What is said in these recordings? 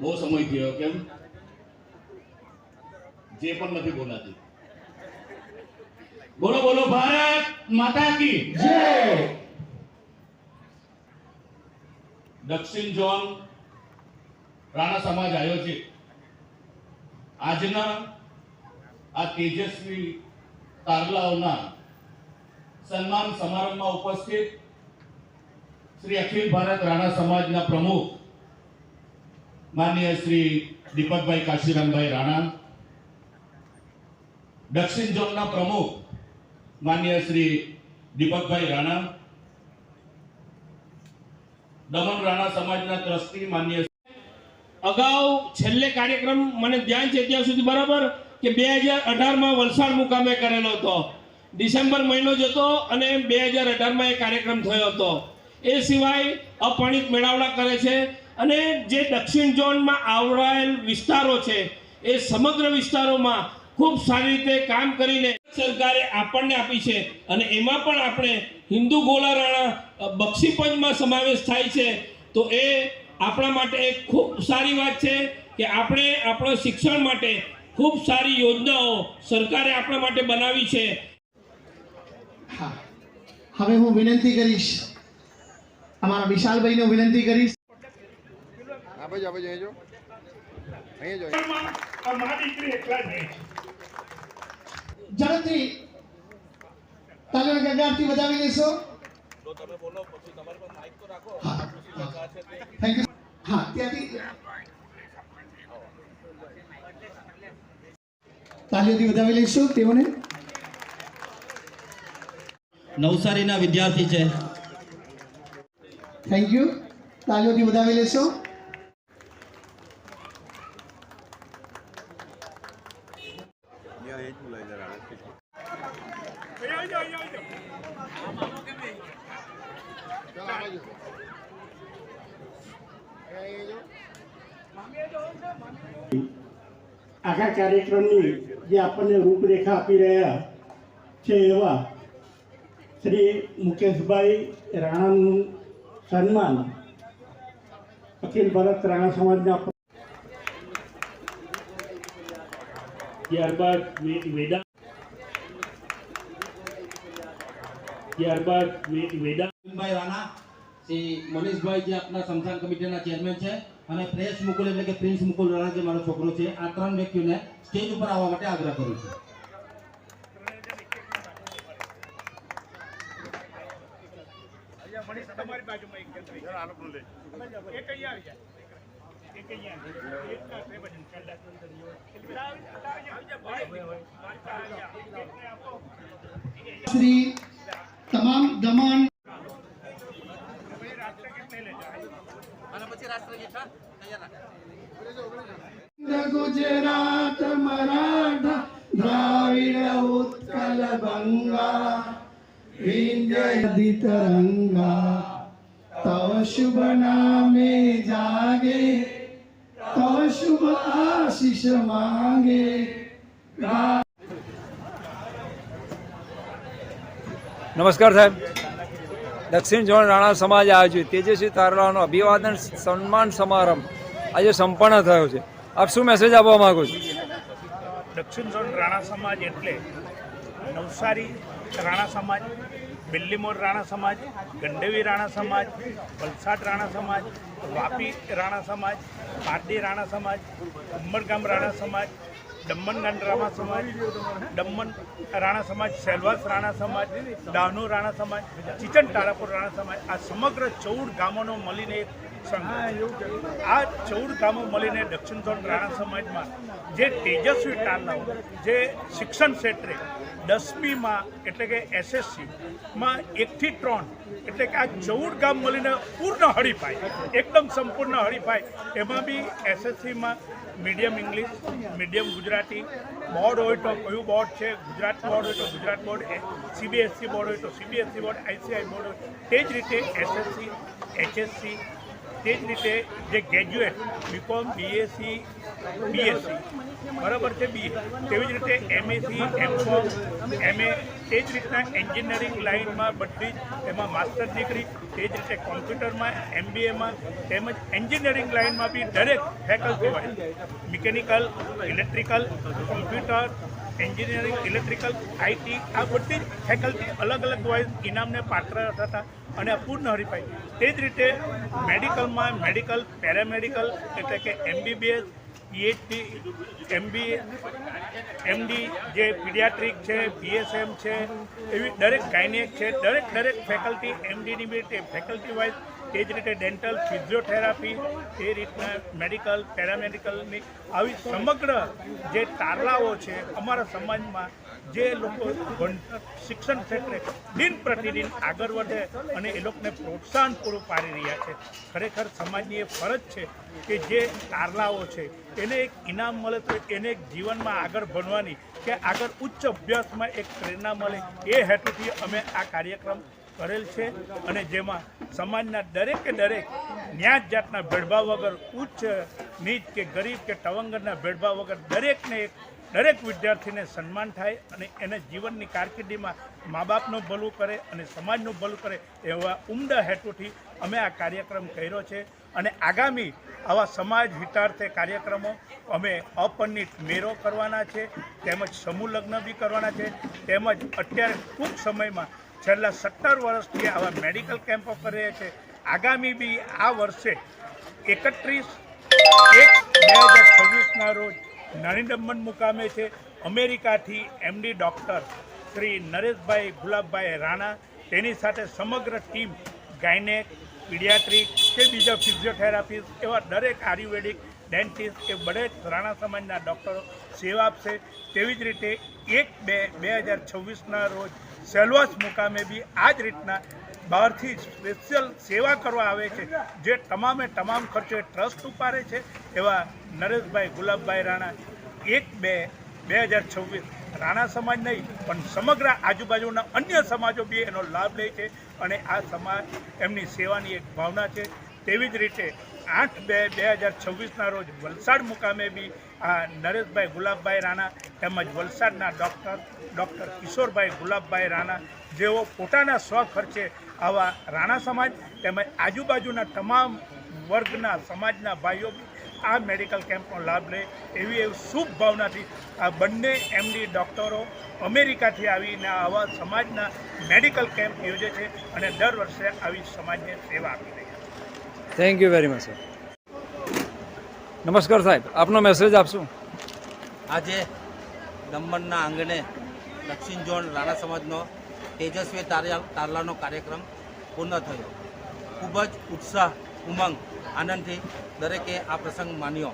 બહુ સમય થયો કેમ જે પણ નથી બોલાતી. બોલો બોલો ભારત માતા કી જય. દક્ષિણ ઝોન રાણા સમાજ આયોજિત આજના આ તેજસ્વી તારલાઓના સન્માન સમારંભમાં ઉપસ્થિત શ્રી અખિલ ભારત રાણા સમાજના પ્રમુખ માનનીય શ્રી દીપકભાઈ કાશીરામભાઈ રાણા, દક્ષિણ ઝોનના પ્રમુખ માનનીય શ્રી દીપકભાઈ રાણા, દમણ રાણા સમાજના ટ્રસ્ટી માનનીય અગાઉ છેલ્લે કાર્યક્રમ મને ધ્યાન છે ત્યાં સુધી બરાબર કે 2018માં વલસાડ મુકામે કરેલો હતો. ડિસેમ્બર મહિનો જ હતો અને 2018માં એ કાર્યક્રમ થયો હતો. એ સિવાય અપરિણિત મેળાવડા કરે છે અને જે દક્ષિણ ઝોનમાં આવરાયેલ વિસ્તારો છે એ સમગ્ર વિસ્તારોમાં ખૂબ સારી રીતે કામ કરીને સરકારે આપણને આપી છે અને એમાં પણ આપણે હિન્દુ ગોલા રાણા બક્ષીપંચમાં સમાવેશ થાય છે. તો એ આપણા માટે એક ખૂબ સારી વાત છે કે આપણે આપણા શિક્ષણ માટે ખૂબ સારી યોજનાઓ સરકારે આપણા માટે બનાવી છે. હા, હવે હું વિનંતી કરીશ, અમારા વિશાલભાઈને વિનંતી કરીશ. હા ભાઈ આપણે જઈજો અહીં જો અમારી દીકરી એકલા જ ઝડપથી તાલીઓના ગગડાટથી વધાવી લેશો. તો તમે બોલો પછી તમારી પાસે માઈક તો રાખો. Thank you. હા, ત્યાંથી તાલીઓથી વધાવી લઈશું તેઓને. નવસારીના વિદ્યાર્થી છે. Thank you. તાલીઓથી વધાવી લેશો. આખા કાર્યક્રમની જે આપણને રૂપરેખા આપી રહ્યા છે એવા શ્રી મુકેશભાઈ રાણાનું સન્માન અખિલ ભારત રાણા સમાજના, ત્યારબાદ ભાઈ રાણા, શ્રી મનીષભાઈ જે આપણા સંસ્થાન કમિટીના ચેરમેન છે અને પ્રેસ મુકુલ એટલે કે પ્રિન્સ મુકુલ રાણા જે મારો છોકરો છે, આ ત્રણ વ્યક્તિઓને સ્ટેજ ઉપર આવવા માટે આગ્રહ કરું છું. શ્રી તમામ દમણ ગુજરાત મરાઠા દ્રાવિડ ઉત્કલ બંગા વિંધ્ય નદી તરંગા તવ શુભ નામે જાગે તવ શુભ આશીષ માંગે. નમસ્કાર સાહેબ. દક્ષિણ ઝોન રાણા સમાજ આયોજિત તેજસ્વી તારલાઓનો અભિવાદન સન્માન સમારંભ આજે સંપન્ન થયો છે. આપ શું મેસેજ આપવા માંગો છો? દક્ષિણ ઝોન રાણા સમાજ એટલે નવસારી રાણા સમાજ, બિલ્લીમોર રાણા સમાજ, ગંડેવી રાણા સમાજ, વલસાડ રાણા સમાજ, વાપી રાણા સમાજ, પારડી રાણા સમાજ, ઉમરગામ રાણા સમાજ, દમણ રાણા સમાજ, દમણ રાણા સમાજ, સેલવાસ રાણા સમાજ, દાનુ રાણા સમાજ, ચીચન તારાપુર રાણા સમાજ, આ સમગ્ર 14 ગામોનો મળીને એક સંઘ. આ 14 ગામો મળીને દક્ષિણ ઝોન રાણા સમાજમાં જે તેજસ્વી તારલાઓ જે શિક્ષણ ક્ષેત્રે 10મીમાં એટલે કે SSCમાં 1 થી 3 એટલે કે આ 14 ગામ મળીને પૂર્ણ હરીફાઈ, એકદમ સંપૂર્ણ હરીફાઈ. એમાં બી SSCમાં medium English, medium Gujarati, board હોય તો કયું બોર્ડ છે, ગુજરાત બોર્ડ હોય તો ગુજરાત બોર્ડ, CBSE બોર્ડ હોય તો CBSE બોર્ડ, ICI બોર્ડ હોય તે જ રીતે SSC, HSC, તે જ રીતે જે ગ્રેજ્યુએટ બીકોમ બીએસસી બીએસસી બરાબર છે બી તેવી જ રીતે એમએસસી એમકોમ એમએ તે જ રીતના એન્જિનિયરિંગ લાઇનમાં બધી જ એમાં માસ્ટર ડિગ્રી તે જ રીતે કોમ્પ્યુટરમાં એમબીએમાં તેમજ એન્જિનિયરિંગ લાઇનમાં બી દરેક faculty wise mechanical electrical computer engineering electrical IT આ બધી જ ફેકલ્ટી અલગ અલગ વાઇઝ ઇનામને પાત્ર થતા અને પૂર્ણ હરીફાઈ તે જ રીતે મેડિકલમાં મેડિકલ પેરામેડિકલ એટલે કે એમબીબીએસ પીએચડી એમબીએ એમડી જે પીડિયાટ્રિક છે બીએસએમ છે એવી દરેક ગાયનેક છે દરેક ફેકલ્ટી એમડીની બી ફેકલ્ટી વાઇઝ તે જ રીતે ડેન્ટલ ફિઝિયોથેરાપી તે રીતના મેડિકલ પેરામેડિકલની આવી સમગ્ર જે તારલાઓ છે અમારા સમાજમાં જે લોકો શિક્ષણ ક્ષેત્રે દિન પ્રતિદિન આગળ વધે અને એ લોકોને પ્રોત્સાહન પૂરું પાડી રહ્યા છે. ખરેખર સમાજની એ ફરજ છે કે જે તારલાઓ છે એને એક ઇનામ મળે તો એને એક જીવનમાં આગળ ભણવાની કે આગળ ઉચ્ચ અભ્યાસમાં એક પ્રેરણા મળે એ હેતુથી અમે આ કાર્યક્રમ કરેલ છે અને જેમાં સમાજના દરેકે દરેક ન્યાજ જાતના ભેદભાવ વગર ઉચ્ચ નીચ કે ગરીબ કે તવંગરના ભેદભાવ વગર દરેક વિદ્યાર્થીને સન્માન થાય અને એને જીવનની કારકિર્દીમાં મા બાપનું ભલું કરે અને સમાજનું ભલું કરે એવા ઉમદા હેતુથી અમે આ કાર્યક્રમ કર્યો છે. અને આગામી આવા સમાજ હિતાર્થે કાર્યક્રમો અમે અપરિણિત મેરો કરવાના છે તેમજ સમૂહ લગ્ન બી કરવાના છે તેમજ અત્યારે ટૂંક સમયમાં છેલ્લા 17 વર્ષથી આવા મેડિકલ કેમ્પો કરીએ છીએ. આગામી બી આ વર્ષે 31/1/2026ના રોજ નાનીદમન મુકામે છે અમેરિકાથી એમડી ડૉક્ટર શ્રી નરેશભાઈ ગુલાબભાઈ રાણા તેની સાથે સમગ્ર ટીમ ગાયનેક પીડિયાટ્રિક કે બીજા ફિઝિયોથેરાપિસ્ટ એવા દરેક આયુર્વેદિક ડેન્ટિસ્ટ કે બધે જ રાણા સમાજના ડૉક્ટરો સેવા આપશે. તેવી જ રીતે 1/2/2026ના રોજ સેલવાસ મુકામે બી આ જ રીતના બહારથી સ્પેશિયલ સેવા કરવા આવે છે જે તમામ ખર્ચો ટ્રસ્ટ ઉપાડે છે એવા નરેશભાઈ ગુલાબભાઈ રાણા 1/2/2026 રાણા સમાજ નહીં પણ સમગ્ર આજુબાજુના અન્ય સમાજો બી એનો લાભ લે છે અને આ સમાજ એમની સેવાની એક ભાવના છે. તેવી જ રીતે 8/2/2026ના રોજ વલસાડ મુકામે બી આ નરેશભાઈ ગુલાબભાઈ રાણા તેમજ વલસાડના ડૉક્ટર કિશોરભાઈ ગુલાબભાઈ રાણા જેઓ પોતાના સ્વખર્ચે આવા રાણા સમાજ તેમજ આજુબાજુના તમામ વર્ગના સમાજના ભાઈઓ આ મેડિકલ કેમ્પનો લાભ લે એવી શુભ ભાવનાથી આ બંને એમડી ડૉક્ટરો અમેરિકાથી આવીને આવા સમાજના મેડિકલ કેમ્પ યોજે છે અને દર વર્ષે આવી સમાજને સેવા આપી રહ્યા છે. Thank you very much sir. નમસ્કાર સાહેબ, આપનો મેસેજ આપશું. આજે દમણના આંગણે દક્ષિણ ઝોન રાણા સમાજનો તેજસ્વી તારલાનો કાર્યક્રમ પૂર્ણ થયો. ખૂબ જ ઉત્સાહ ઉમંગ આનંદથી દરેકે આ પ્રસંગ માન્યો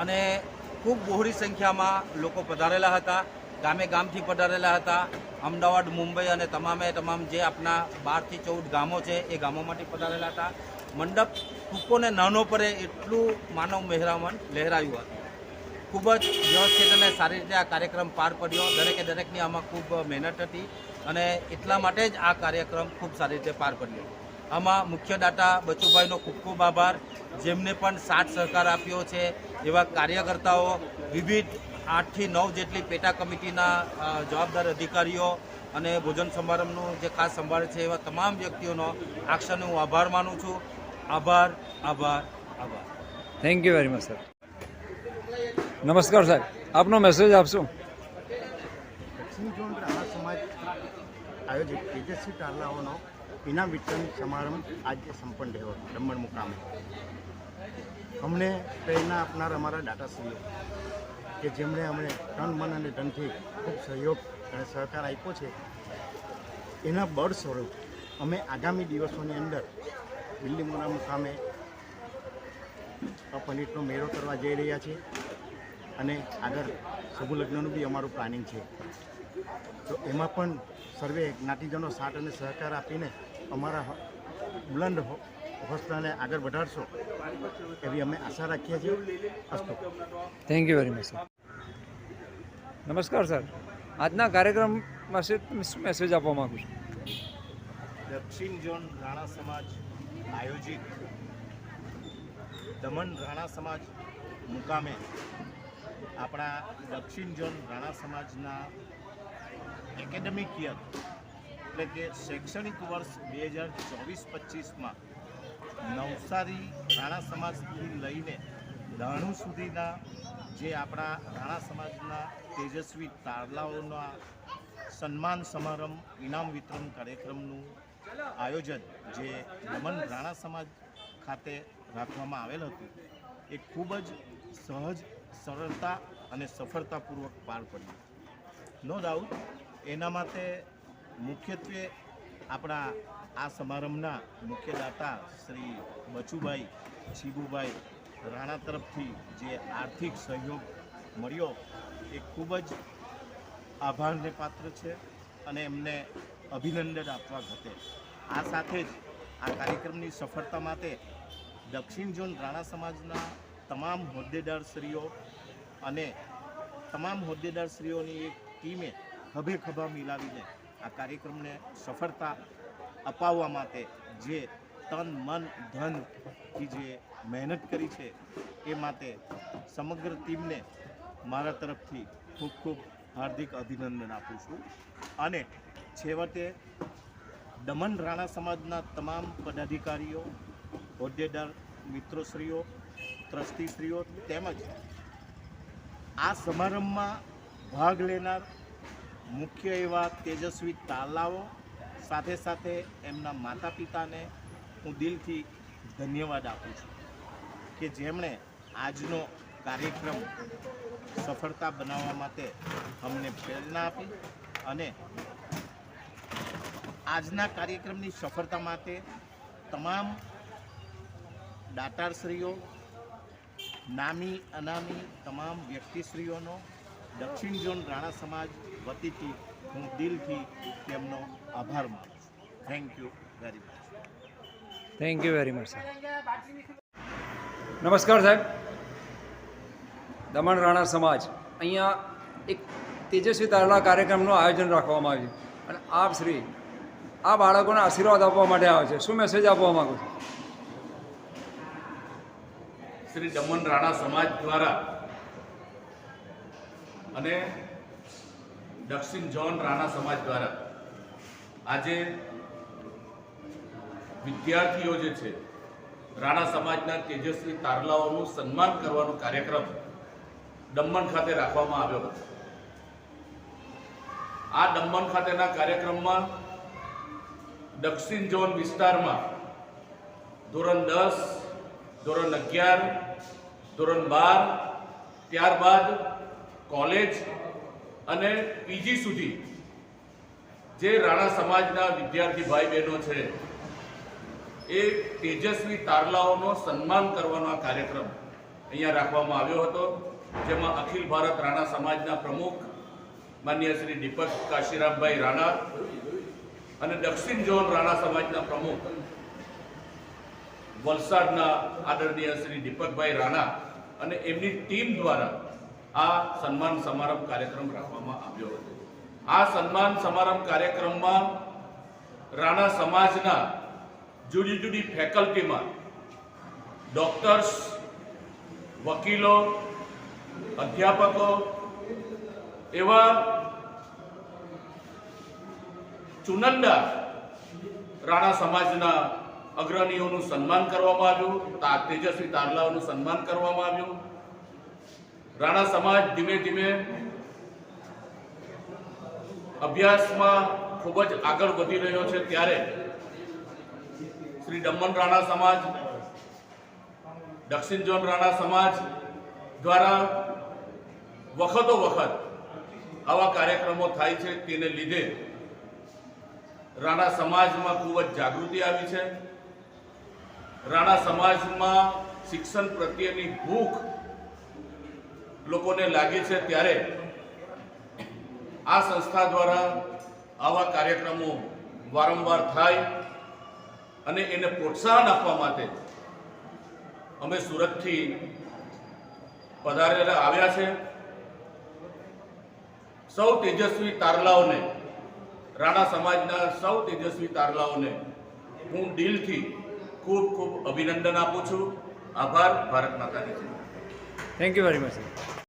અને ખૂબ બહોળી સંખ્યામાં લોકો પધારેલા હતા. ગામે ગામથી પધારેલા હતા. અમદાવાદ, મુંબઈ અને તમામ જે આપણા 12 થી 14 ગામો છે એ ગામોમાંથી પધારેલા હતા. મંડપ ટૂંકો ને નાનો પડે એટલું માનવ મહેરામણ લહેરાયું હતું. ખૂબ જ વ્યવસ્થિત અને સારી રીતે આ કાર્યક્રમ પાર પડ્યો. દરેકની આમાં ખૂબ મહેનત હતી અને એટલા માટે જ આ કાર્યક્રમ ખૂબ સારી રીતે પાર પડ્યો. આમાં મુખ્ય દાતા બચુભાઈનો ખૂબ ખૂબ આભાર, જેમને પણ સાથ સહકાર આપ્યો છે. એવા કાર્યકર્તાઓ, વિવિધ 8 થી 9 જેટલી પેટા કમિટીના જવાબદાર અધિકારીઓ અને ભોજન સમારંભનું જે ખાસ સંભાળે છે એવા તમામ વ્યક્તિઓનો આ ક્ષણે હું આભાર માનું છું. આભાર. Thank you very much sir. નમસ્કાર સાહેબ, આપનો મેસેજ આપશું. દક્ષિણ ઝોન રાણા સમાજ આયોજિત તેજસ્વી તારલાઓનો ઇનામ વિતરણ સમારંભ આજે સંપન્ન થયો દમણ મુકામે. અમને પ્રેરણા આપનાર અમારા દાતાશ્રીઓ કે જેમણે અમને તન, મન અને ધનથી ખૂબ સહયોગ અને સહકાર આપ્યો છે, એના બળ સ્વરૂપ અમે આગામી દિવસોની અંદર બિલ્લીમોરા મુકામે અપરિણિતનો મેળો કરવા જઈ રહ્યા છીએ અને આગળ સમૂહ લગ્નનું બી અમારું પ્લાનિંગ છે. તો એમાં પણ સર્વે જ્ઞાતિજનો સાથ અને સહકાર આપીને અમારા બુલંદ હોસલાને આગળ વધારશો એવી અમે આશા રાખીએ છીએ. અસ્તુ. Thank you very much sir. નમસ્કાર સર, આજના કાર્યક્રમમાં શું મેસેજ આપવા માગું છું? દક્ષિણ ઝોન રાણા સમાજ આયોજિત દમણ રાણા સમાજ મુકામે આપણા દક્ષિણ ઝોન રાણા સમાજના એકેડેમિક યર એટલે કે શૈક્ષણિક વર્ષ 2024-25માં નવસારી રાણા સમાજથી લઈને દાણુ સુધીના જે આપણા રાણા સમાજના તેજસ્વી તારલાઓના સન્માન સમારંભ ઇનામ વિતરણ કાર્યક્રમનું આયોજન જે દમણ રાણા સમાજ ખાતે રાખવામાં આવેલ હતું એ ખૂબ જ સહજ સરળતા અને સફળતાપૂર્વક પાર પડ્યું. નો ડાઉટ એના માટે મુખ્યત્વે આપણા આ સમારંભના મુખ્ય દાતા શ્રી બચુભાઈ છીબુભાઈ રાણા તરફથી જે આર્થિક સહયોગ મળ્યો એ ખૂબ જ આભારને પાત્ર છે અને એમને અભિનંદન આપવા ઘટે. આ સાથે જ આ કાર્યક્રમની સફળતા માટે દક્ષિણ ઝોન રાણા સમાજના તમામ હોદ્દેદારશ્રીઓ અને તમામ હોદ્દેદારશ્રીઓની એક ટીમે ખભે ખભા મિલાવીને આ કાર્યક્રમને સફળતા અપાવવા માટે જે તન મન ધનથી જે મહેનત કરી છે એ માટે સમગ્ર ટીમને મારા તરફથી ખૂબ ખૂબ હાર્દિક અભિનંદન આપું છું. અને છેવટે દમણ રાણા સમાજના તમામ પદાધિકારીઓ, હોદ્દેદાર મિત્રોશ્રીઓ, ટ્રસ્ટીશ્રીઓ તેમજ આ સમારંભમાં ભાગ લેનાર મુખ્ય એવા તેજસ્વી તારલાઓ સાથે સાથે એમના માતા પિતાને હું દિલથી ધન્યવાદ આપું છું કે જેમણે આજનો કાર્યક્રમ સફળતા બનાવવા માટે અમને પ્રેરણા આપી અને આજના કાર્યક્રમની સફળતા માટે તમામ દાતારશ્રીઓ, નામી અનામી તમામ વ્યક્તિશ્રીઓનો દક્ષિણ ઝોન રાણા સમાજ વતીથી હું દિલથી તેમનો આભાર માનું છું. Thank you very much. Thank you very much sir. નમસ્કાર સાહેબ. દમણ રાણા સમાજ અહીંયા એક તેજસ્વી તારલા કાર્યક્રમનું આયોજન રાખવામાં આવ્યું અને આપ શ્રી આ બાળકોને આશીર્વાદ આપવા માટે આવે છે. શું મેસેજ આપવા માગો છો? શ્રી દમણ રાણા સમાજ દ્વારા અને દક્ષિણ ઝોન રાણા સમાજ દ્વારા આજે વિદ્યાર્થીઓ જે છે રાણા સમાજના તેજસ્વી તારલાઓનું સન્માન કરવાનો કાર્યક્રમ દમણ ખાતે રાખવામાં આવ્યો હતો. આ દમણ ખાતેના કાર્યક્રમમાં દક્ષિણ ઝોન વિસ્તારમાં ધોરણ 10, ધોરણ 11, ધોરણ 12 ત્યારબાદ કોલેજ અને પીજી સુધી જે રાણા સમાજના વિદ્યાર્થી ભાઈ બહેનો છે એ તેજસ્વી તારલાઓનો સન્માન કરવાનો આ કાર્યક્રમ અહીંયા રાખવામાં આવ્યો હતો, જેમાં અખિલ ભારત રાણા સમાજના પ્રમુખ માનનીય શ્રી દીપક કાશીરામભાઈ રાણા અને દક્ષિણ ઝોન રાણા સમાજના પ્રમુખ વલસાડના આદરણીય શ્રી દીપકભાઈ રાણા અને એમની ટીમ દ્વારા આ સન્માન સમારંભ કાર્યક્રમ રાખવામાં આવ્યો હતો. આ સન્માન સમારંભ કાર્યક્રમમાં રાણા સમાજના જુદી જુદી ફેકલ્ટીમાં ડોક્ટર્સ, વકીલો, અધ્યાપકો એવા ચુનંદા રાણા સમાજના અગ્રણીઓનું સન્માન કરવામાં આવ્યું, તેજસ્વી તારલાઓનું સન્માન કરવામાં આવ્યું. રાણા સમાજ ધીમે ધીમે અભ્યાસમાં ખૂબ જ આગળ વધી રહ્યો છે ત્યારે શ્રી દમણ રાણા સમાજ, દક્ષિણ ઝોન રાણા સમાજ દ્વારા વખતો વખત આવા કાર્યક્રમો થાય છે. તેને લીધે રાણા સમાજમાં ખૂબ જ જાગૃતિ આવી છે. રાણા સમાજમાં શિક્ષણ પ્રત્યેની ભૂખ લોકોને લાગી છે ત્યારે આ સંસ્થા દ્વારા આવા કાર્યક્રમો વારંવાર થાય અને એને પ્રોત્સાહન આપવા માટે અમે સુરતથી પધારેલા આવ્યા છે. સૌ તેજસ્વી તારલાઓને, રાણા સમાજના સૌ તેજસ્વી તારલાઓને હું દિલથી ખૂબ ખૂબ અભિનંદન આપું છું આભાર. ભારત માતાની જય. Thank you very much sir.